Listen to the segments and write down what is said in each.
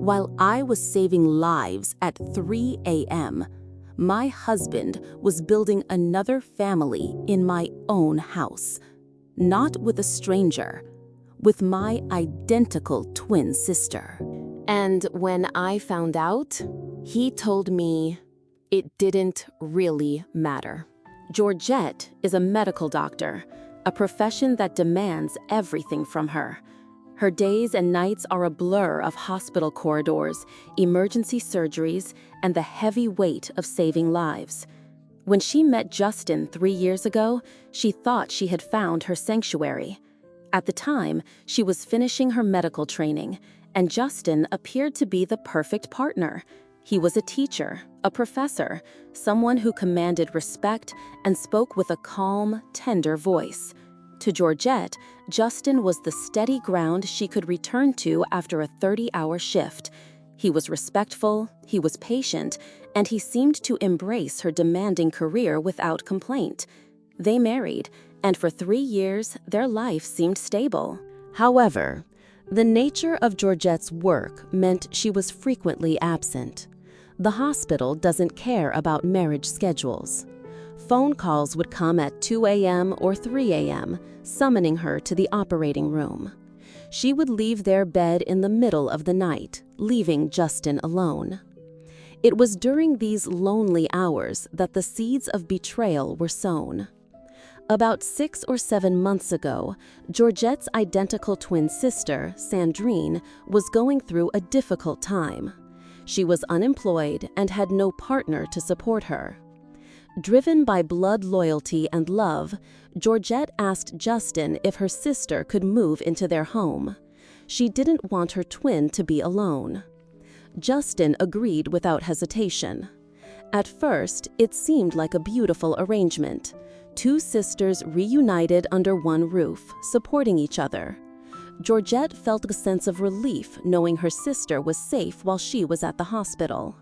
While I was saving lives at 3 a.m., my husband was building another family in my own house. Not with a stranger, with my identical twin sister. And when I found out, he told me it didn't really matter. Georgette is a medical doctor, a profession that demands everything from her. Her days and nights are a blur of hospital corridors, emergency surgeries, and the heavy weight of saving lives. When she met Justin 3 years ago, she thought she had found her sanctuary. At the time, she was finishing her medical training, and Justin appeared to be the perfect partner. He was a teacher, a professor, someone who commanded respect and spoke with a calm, tender voice. To Georgette, Justin was the steady ground she could return to after a 30-hour shift. He was respectful, he was patient, and he seemed to embrace her demanding career without complaint. They married, and for 3 years, their life seemed stable. However, the nature of Georgette's work meant she was frequently absent. The hospital doesn't care about marriage schedules. Phone calls would come at 2 a.m. or 3 a.m., summoning her to the operating room. She would leave their bed in the middle of the night, leaving Justin alone. It was during these lonely hours that the seeds of betrayal were sown. About 6 or 7 months ago, Georgette's identical twin sister, Sandrine, was going through a difficult time. She was unemployed and had no partner to support her. Driven by blood loyalty and love, Georgette asked Justin if her sister could move into their home. She didn't want her twin to be alone. Justin agreed without hesitation. At first, it seemed like a beautiful arrangement. 2 sisters reunited under one roof, supporting each other. Georgette felt a sense of relief knowing her sister was safe while she was at the hospital.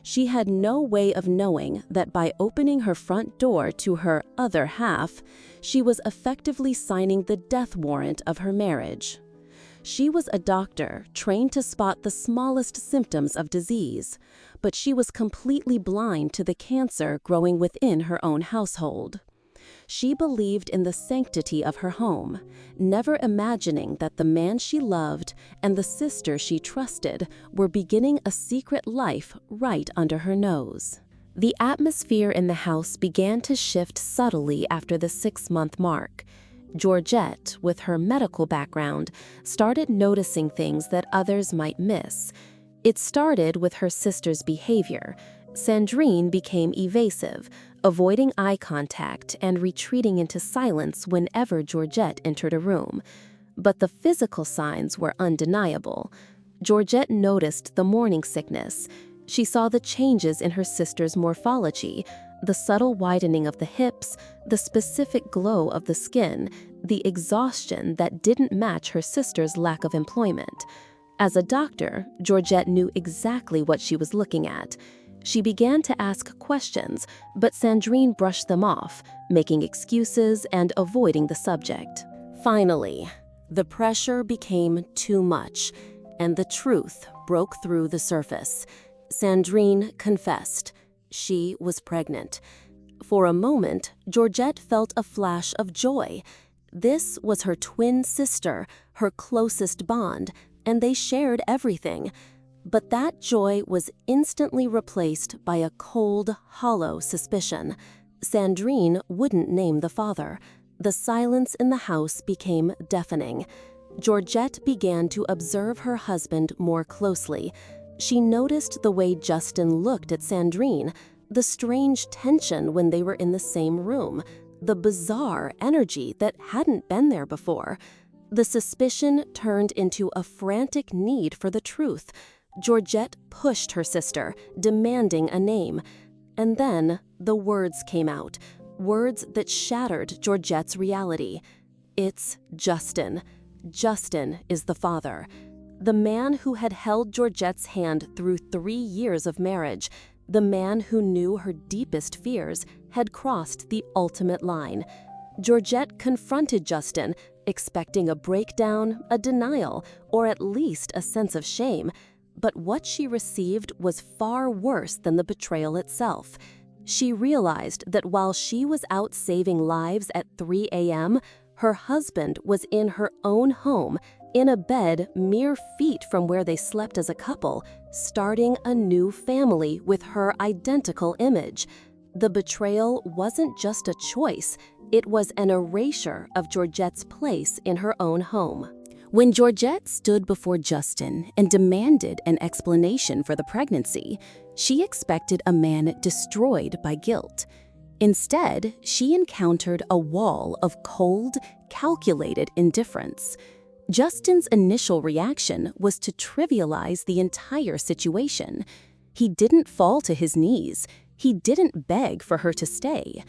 She had no way of knowing that by opening her front door to her other half, she was effectively signing the death warrant of her marriage. She was a doctor trained to spot the smallest symptoms of disease, but she was completely blind to the cancer growing within her own household. She believed in the sanctity of her home, never imagining that the man she loved and the sister she trusted were beginning a secret life right under her nose. The atmosphere in the house began to shift subtly after the 6-month mark. Georgette, with her medical background, started noticing things that others might miss. It started with her sister's behavior. Sandrine became evasive, avoiding eye contact and retreating into silence whenever Georgette entered a room. But the physical signs were undeniable. Georgette noticed the morning sickness. She saw the changes in her sister's morphology, the subtle widening of the hips, the specific glow of the skin, the exhaustion that didn't match her sister's lack of employment. As a doctor, Georgette knew exactly what she was looking at. She began to ask questions, but Sandrine brushed them off, making excuses and avoiding the subject. Finally, the pressure became too much, and the truth broke through the surface. Sandrine confessed. She was pregnant. For a moment, Georgette felt a flash of joy. This was her twin sister, her closest bond, and they shared everything. But that joy was instantly replaced by a cold, hollow suspicion. Sandrine wouldn't name the father. The silence in the house became deafening. Georgette began to observe her husband more closely. She noticed the way Justin looked at Sandrine, the strange tension when they were in the same room, the bizarre energy that hadn't been there before. The suspicion turned into a frantic need for the truth. Georgette pushed her sister, demanding a name. And then the words came out, words that shattered Georgette's reality. It's Justin. Justin is the father. The man who had held Georgette's hand through 3 years of marriage, the man who knew her deepest fears, had crossed the ultimate line. Georgette confronted Justin, expecting a breakdown, a denial, or at least a sense of shame. But what she received was far worse than the betrayal itself. She realized that while she was out saving lives at 3 a.m., her husband was in her own home, in a bed mere feet from where they slept as a couple, starting a new family with her identical image. The betrayal wasn't just a choice, it was an erasure of Georgette's place in her own home. When Georgette stood before Justin and demanded an explanation for the pregnancy, she expected a man destroyed by guilt. Instead, she encountered a wall of cold, calculated indifference. Justin's initial reaction was to trivialize the entire situation. He didn't fall to his knees. He didn't beg for her to stay.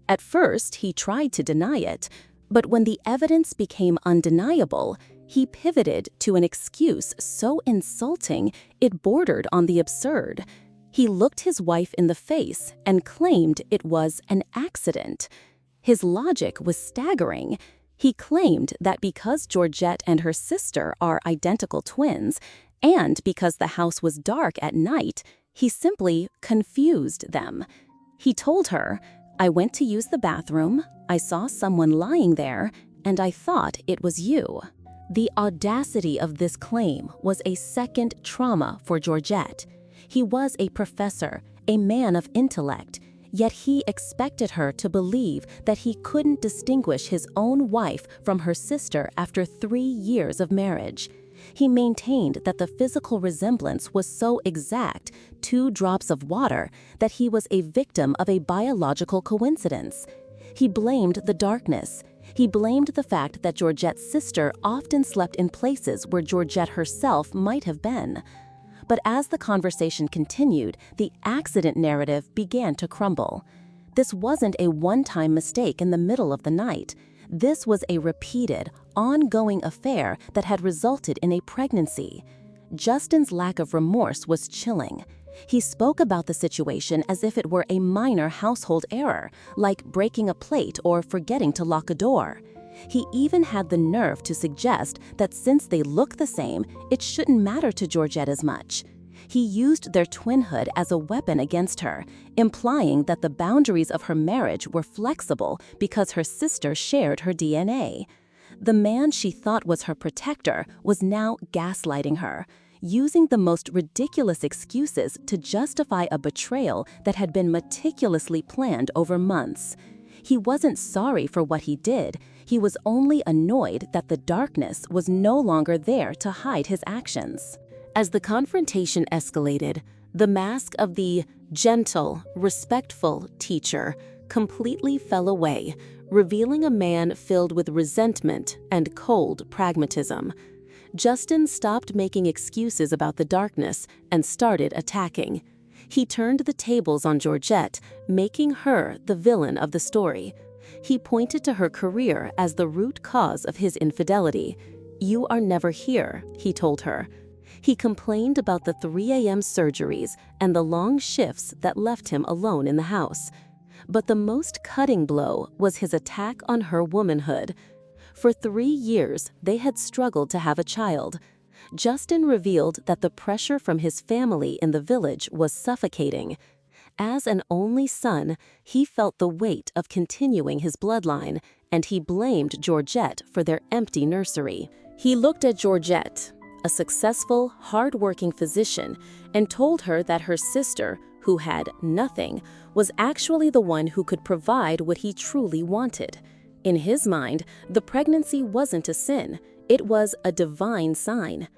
At first, he tried to deny it, but when the evidence became undeniable, he pivoted to an excuse so insulting it bordered on the absurd. He looked his wife in the face and claimed it was an accident. His logic was staggering. He claimed that because Georgette and her sister are identical twins, and because the house was dark at night, he simply confused them. He told her, "I went to use the bathroom, I saw someone lying there, and I thought it was you." The audacity of this claim was a second trauma for Georgette. He was a professor, a man of intellect, yet he expected her to believe that he couldn't distinguish his own wife from her sister after 3 years of marriage. He maintained that the physical resemblance was so exact, 2 drops of water, that he was a victim of a biological coincidence. He blamed the darkness. He blamed the fact that Georgette's sister often slept in places where Georgette herself might have been. But as the conversation continued, the accident narrative began to crumble. This wasn't a one-time mistake in the middle of the night. This was a repeated, ongoing affair that had resulted in a pregnancy. Justin's lack of remorse was chilling. He spoke about the situation as if it were a minor household error, like breaking a plate or forgetting to lock a door. He even had the nerve to suggest that since they look the same, it shouldn't matter to Georgette as much. He used their twinhood as a weapon against her, implying that the boundaries of her marriage were flexible because her sister shared her DNA. The man she thought was her protector was now gaslighting her, using the most ridiculous excuses to justify a betrayal that had been meticulously planned over months. He wasn't sorry for what he did. He was only annoyed that the darkness was no longer there to hide his actions. As the confrontation escalated, the mask of the gentle, respectful teacher completely fell away, revealing a man filled with resentment and cold pragmatism. Justin stopped making excuses about the darkness and started attacking. He turned the tables on Georgette, making her the villain of the story. He pointed to her career as the root cause of his infidelity. "You are never here," he told her. He complained about the 3 a.m. surgeries and the long shifts that left him alone in the house. But the most cutting blow was his attack on her womanhood. For 3 years, they had struggled to have a child. Justin revealed that the pressure from his family in the village was suffocating. As an only son, he felt the weight of continuing his bloodline, and he blamed Georgette for their empty nursery. He looked at Georgette, a successful, hard-working physician, and told her that her sister, who had nothing, was actually the one who could provide what he truly wanted. In his mind, the pregnancy wasn't a sin, it was a divine sign.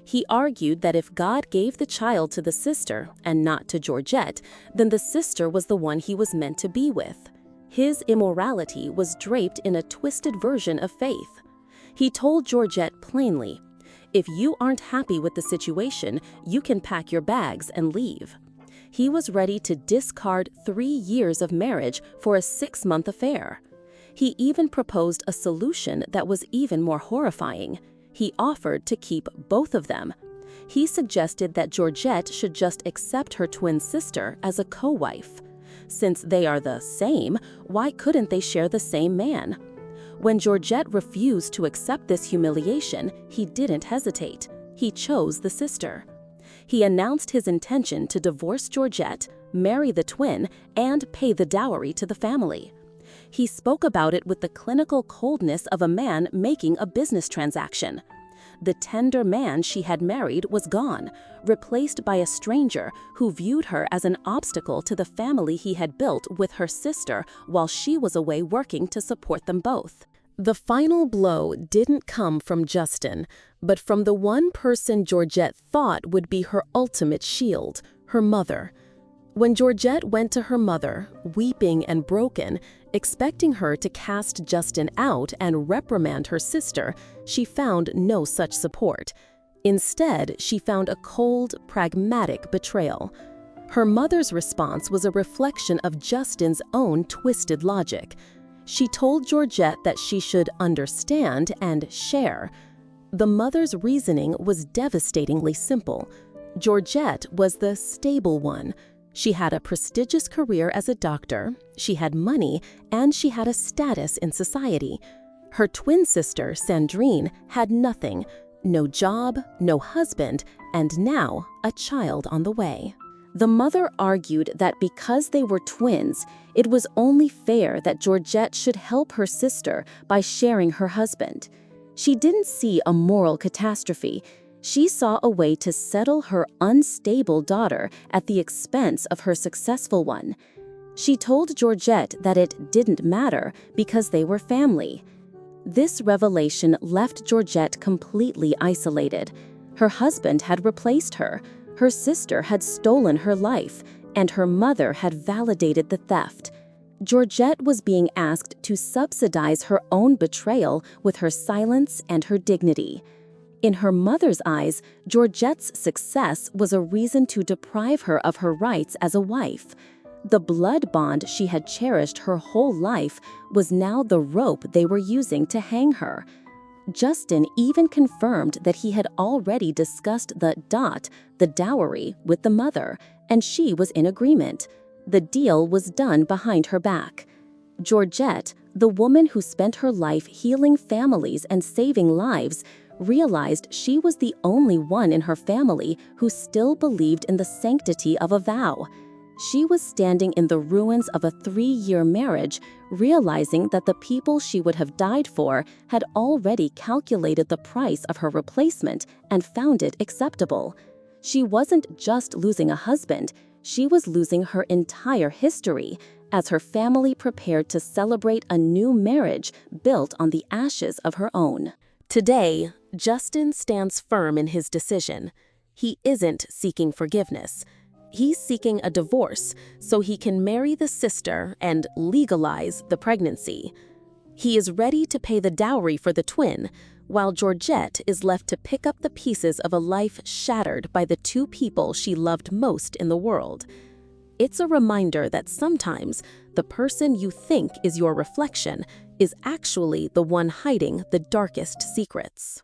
He argued that if God gave the child to the sister and not to Georgette, then the sister was the one he was meant to be with. His immorality was draped in a twisted version of faith. He told Georgette plainly, "If you aren't happy with the situation, you can pack your bags and leave." He was ready to discard 3 years of marriage for a 6-month affair. He even proposed a solution that was even more horrifying. He offered to keep both of them. He suggested that Georgette should just accept her twin sister as a co-wife. Since they are the same, why couldn't they share the same man? When Georgette refused to accept this humiliation, he didn't hesitate. He chose the sister. He announced his intention to divorce Georgette, marry the twin, and pay the dowry to the family. He spoke about it with the clinical coldness of a man making a business transaction. The tender man she had married was gone, replaced by a stranger who viewed her as an obstacle to the family he had built with her sister while she was away working to support them both. The final blow didn't come from Justin, but from the one person Georgette thought would be her ultimate shield, her mother. When Georgette went to her mother, weeping and broken, expecting her to cast Justin out and reprimand her sister, she found no such support. Instead, she found a cold, pragmatic betrayal. Her mother's response was a reflection of Justin's own twisted logic. She told Georgette that she should understand and share. The mother's reasoning was devastatingly simple. Georgette was the stable one. She had a prestigious career as a doctor, she had money, and she had a status in society. Her twin sister, Sandrine, had nothing, no job, no husband, and now a child on the way. The mother argued that because they were twins, it was only fair that Georgette should help her sister by sharing her husband. She didn't see a moral catastrophe. She saw a way to settle her unstable daughter at the expense of her successful one. She told Georgette that it didn't matter because they were family. This revelation left Georgette completely isolated. Her husband had replaced her, her sister had stolen her life, and her mother had validated the theft. Georgette was being asked to subsidize her own betrayal with her silence and her dignity. In her mother's eyes, Georgette's success was a reason to deprive her of her rights as a wife. The blood bond she had cherished her whole life was now the rope they were using to hang her. Justin even confirmed that he had already discussed the dowry with the mother, and she was in agreement. The deal was done behind her back. Georgette, the woman who spent her life healing families and saving lives, realized she was the only one in her family who still believed in the sanctity of a vow. She was standing in the ruins of a 3-year marriage, realizing that the people she would have died for had already calculated the price of her replacement and found it acceptable. She wasn't just losing a husband, she was losing her entire history, as her family prepared to celebrate a new marriage built on the ashes of her own. Today, Justin stands firm in his decision. He isn't seeking forgiveness. He's seeking a divorce so he can marry the sister and legalize the pregnancy. He is ready to pay the dowry for the twin, while Georgette is left to pick up the pieces of a life shattered by the two people she loved most in the world. It's a reminder that sometimes the person you think is your reflection is actually the one hiding the darkest secrets.